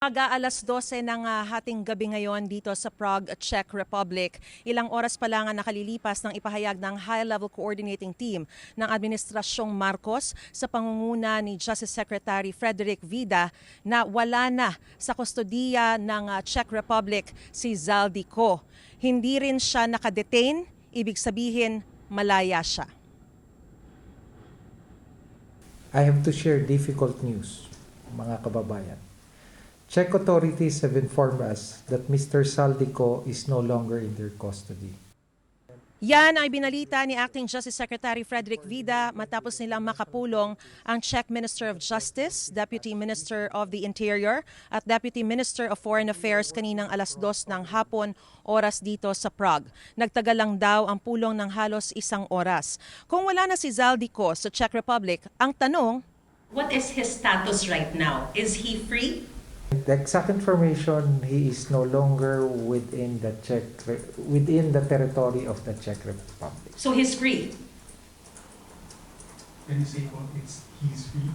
Alas 12 ng hating gabi ngayon dito sa Prague, Czech Republic. Ilang oras pa lang ang nakalilipas ng ipahayag ng high-level coordinating team ng Administrasyong Marcos sa pangunguna ni Justice Secretary Frederick Vida na wala na sa kustodiya ng Czech Republic si Zaldico. Hindi rin siya nakadetain, ibig sabihin malaya siya. I have to share difficult news, mga kababayan. Czech authorities have informed us that Mr. Zaldico is no longer in their custody. Yan ay binalita ni Acting Justice Secretary Frederick Vida matapos nilang makapulong ang Czech Minister of Justice, Deputy Minister of the Interior at Deputy Minister of Foreign Affairs kaninang alas 2 ng hapon oras dito sa Prague. Nagtagal lang daw ang pulong ng halos isang oras. Kung wala na si Zaldico sa Czech Republic, ang tanong, what is his status right now? Is he free? The exact information, he is no longer within the territory of the Czech Republic. So he's free. Can you say he's free?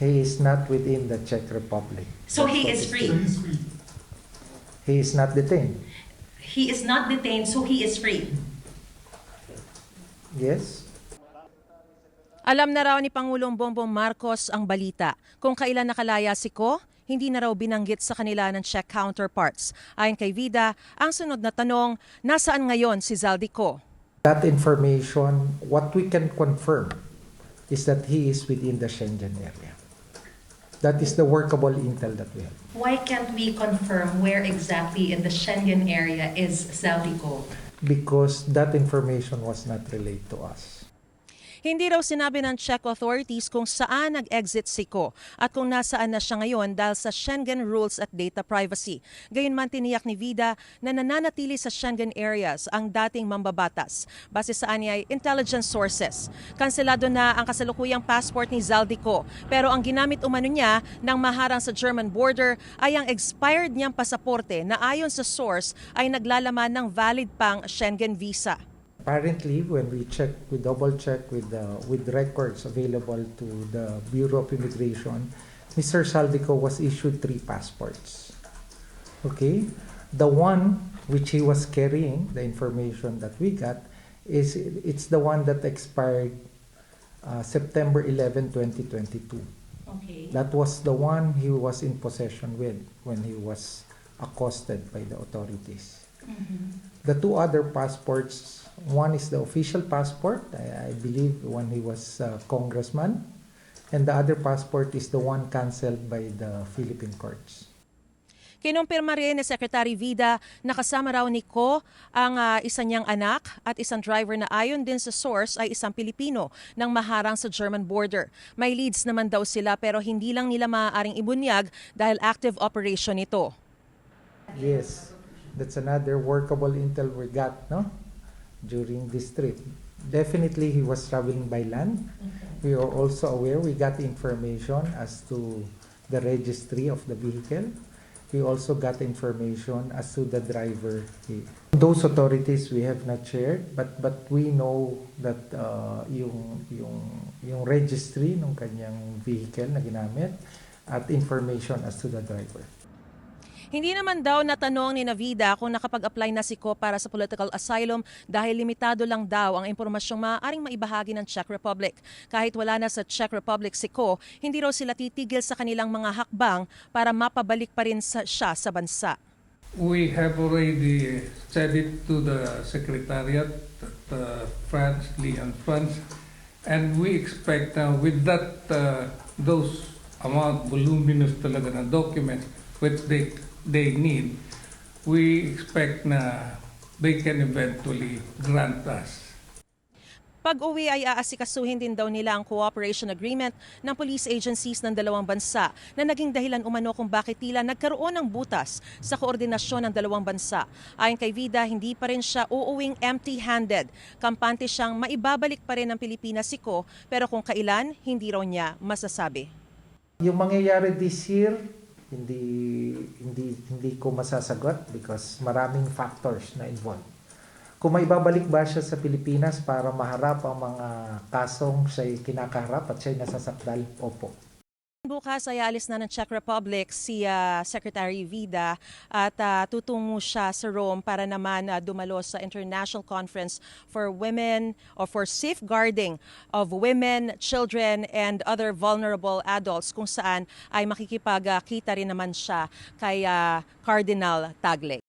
He is not within the Czech Republic. So he That's is what free. So he's free. He is not detained. He is not detained, so he is free. Yes? alam na raw ni Pangulong Bongbong Marcos ang balita. Kung kailan nakalaya si Ko, hindi na raw binanggit sa kanila ng Czech counterparts. Ayon kay Vida, ang sunod na tanong, nasaan ngayon si Zaldico? That information, what we can confirm is that he is within the Schengen area. That is the workable intel that we have. Why can't we confirm where exactly in the Schengen area is Zaldico? Because that information was not relayed to us. Hindi raw sinabi ng Czech authorities kung saan nag-exit si Ko at kung nasaan na siya ngayon dahil sa Schengen rules at data privacy. Gayunman tiniyak ni Vida na nananatili sa Schengen areas ang dating mambabatas. Base sa anyay intelligence sources. Kanselado na ang kasalukuyang passport ni Zaldico pero ang ginamit umano niya ng maharang sa German border ay ang expired niyang pasaporte na ayon sa source ay naglalaman ng valid pang Schengen visa. Apparently, when we double-check with records available to the Bureau of Immigration, Mr. Zaldico was issued 3 passports. Okay? The one which he was carrying, the information that we got, it's the one that expired September 11, 2022. Okay. That was the one he was in possession with when he was accosted by the authorities. The 2 other passports, one is the official passport, I believe when he was congressman, and the other passport is the one cancelled by the Philippine courts. Kinumpirma rin ni Secretary Vida na kasama raw ni Ko ang isa niyang anak at isang driver na ayon din sa source ay isang Pilipino nang maharang sa German border. May leads naman daw sila pero hindi lang nila maaaring ibunyag dahil active operation ito. Yes, that's another workable intel we got, no? During this trip. Definitely he was traveling by land. We are also aware, we got information as to the registry of the vehicle. We also got information as to the driver. Those authorities we have not shared, but we know that yung registry ng kanyang vehicle na ginamit at information as to the driver. Hindi naman daw natanong ni Vida kung nakapag-apply na si Ko para sa political asylum dahil limitado lang daw ang impormasyong maaaring maibahagi ng Czech Republic. Kahit wala na sa Czech Republic si Ko, hindi raw sila titigil sa kanilang mga hakbang para mapabalik pa rin siya sa bansa. We have already said it to the Secretariat at France, Lian France, and we expect with that those voluminous talaga na documents which they need, we expect na they can eventually grant us. Pag-uwi ay aasikasuhin din daw nila ang cooperation agreement ng police agencies ng dalawang bansa na naging dahilan umano kung bakit tila nagkaroon ng butas sa koordinasyon ng dalawang bansa. Ayon kay Vida, hindi pa rin siya uuwing empty-handed. Kampante siyang maibabalik pa rin ng Pilipinas si Ko pero kung kailan, hindi raw niya masasabi. Yung mangyayari this year, hindi ko masasagot because maraming factors na involved. Kung maibabalik ba siya sa Pilipinas para maharap ang mga kasong siya'y kinakaharap at siya'y nasasakdal, opo. Bukas ay alis na ng Czech Republic si Secretary Vida at tutungo siya sa Rome para naman dumalo sa International Conference for Women or for Safeguarding of Women, Children, and Other Vulnerable Adults kung saan ay makikipagkita rin naman siya kay Cardinal Tagle.